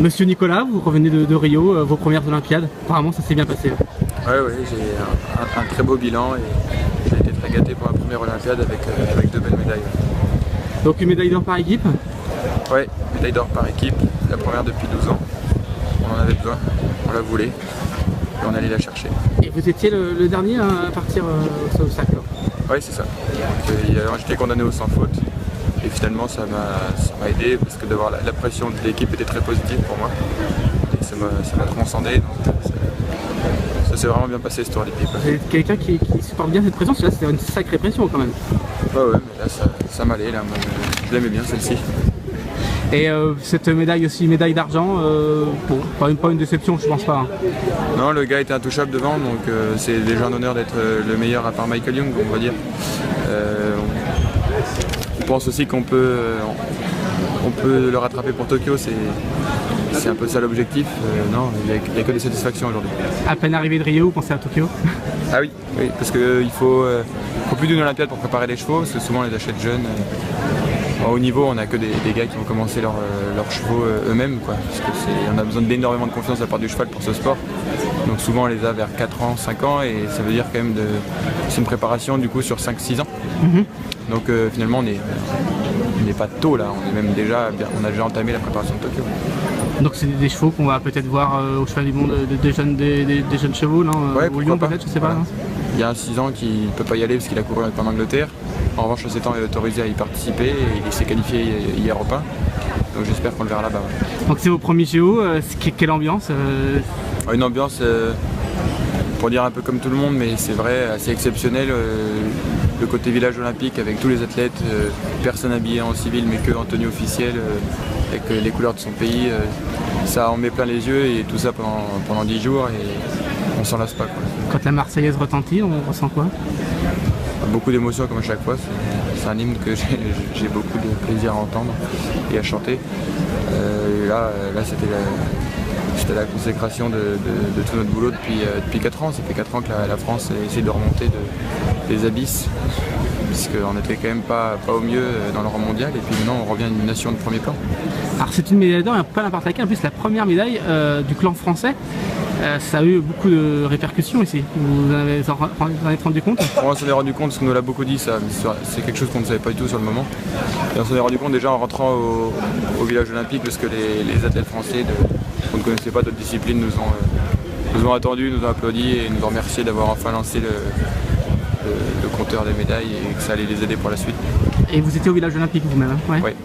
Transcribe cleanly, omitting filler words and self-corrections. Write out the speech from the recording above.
Monsieur Nicolas, vous revenez de Rio, vos premières Olympiades. Apparemment, ça s'est bien passé. Ouais, j'ai un très beau bilan et j'ai été très gâté pour ma première Olympiade avec 2 belles médailles. Donc une médaille d'or par équipe? Ouais, médaille d'or par équipe, la première depuis 12 ans. On en avait besoin, on la voulait et on allait la chercher. Et vous étiez le dernier à partir au sac là? Ouais, c'est ça. J'étais condamné au sans faute et finalement ça m'a aidé parce que d'avoir la pression de l'équipe était très positive pour moi et ça m'a transcendé. Donc, ça s'est vraiment bien passé ce tour olympique. Vous êtes quelqu'un qui supporte bien cette pression, parce que là c'est une sacrée pression quand même. Ouais, mais là ça m'allait, là, je l'aimais bien celle-ci. Et cette médaille aussi, médaille d'argent, bon, pas une déception je pense pas. Hein. Non, le gars était intouchable devant, donc c'est déjà un honneur d'être le meilleur à part Michael Young, on va dire. Je pense aussi qu'on peut le rattraper pour Tokyo, c'est un peu ça l'objectif. Non, il n'y a que des satisfactions aujourd'hui. À peine arrivé de Rio, vous pensez à Tokyo? Ah oui, parce qu'il faut plus d'une Olympiade pour préparer les chevaux, parce que souvent on les achète jeunes. À haut niveau, on n'a que des gars qui vont commencer leurs chevaux eux-mêmes, quoi. Parce qu'on a besoin d'énormément de confiance à part du cheval pour ce sport. Donc souvent on les a vers 4 ans, 5 ans et ça veut dire quand même c'est une préparation du coup sur 5-6 ans. Donc finalement on n'est pas tôt là, on a déjà entamé la préparation de Tokyo. Donc c'est des chevaux qu'on va peut-être voir au cheval du monde, des jeunes chevaux, non? Ouais, au Lyon peut-être, je sais pas. Voilà. Non, il y a un 6 ans qui ne peut pas y aller parce qu'il a couru en Angleterre. En revanche, le 7 ans est autorisé à y participer et il s'est qualifié hier au pain. Donc j'espère qu'on le verra là-bas. Ouais. Donc c'est vos premiers JO, quelle ambiance? Une ambiance, pour dire un peu comme tout le monde, mais c'est vrai, assez exceptionnelle. Le côté village olympique avec tous les athlètes, personne habillée en civil mais que en tenue officielle, avec les couleurs de son pays. Ça en met plein les yeux et tout ça pendant 10 jours et on s'en lasse pas, quoi. Quand la Marseillaise retentit, on ressent quoi? Beaucoup d'émotions comme à chaque fois, c'est un hymne que j'ai beaucoup de plaisir à entendre et à chanter. Et là c'était la consécration de tout notre boulot depuis 4 ans. Ça fait 4 ans que la France essaie de remonter des abysses, puisqu'on n'était quand même pas au mieux dans le rang mondial, et puis maintenant on revient à une nation de premier plan. Alors c'est une médaille d'or, pas n'importe laquelle, en plus la première médaille du clan français. Ça a eu beaucoup de répercussions ici, vous en êtes rendu compte? On s'en est rendu compte parce qu'on nous l'a beaucoup dit, ça, c'est quelque chose qu'on ne savait pas du tout sur le moment. Et on s'en est rendu compte déjà en rentrant au village olympique parce que les athlètes français qu'on ne connaissait pas d'autres disciplines nous ont attendus, nous ont applaudi et nous ont remercié d'avoir enfin lancé le compteur des médailles et que ça allait les aider pour la suite. Et vous étiez au village olympique vous-même, hein? Ouais.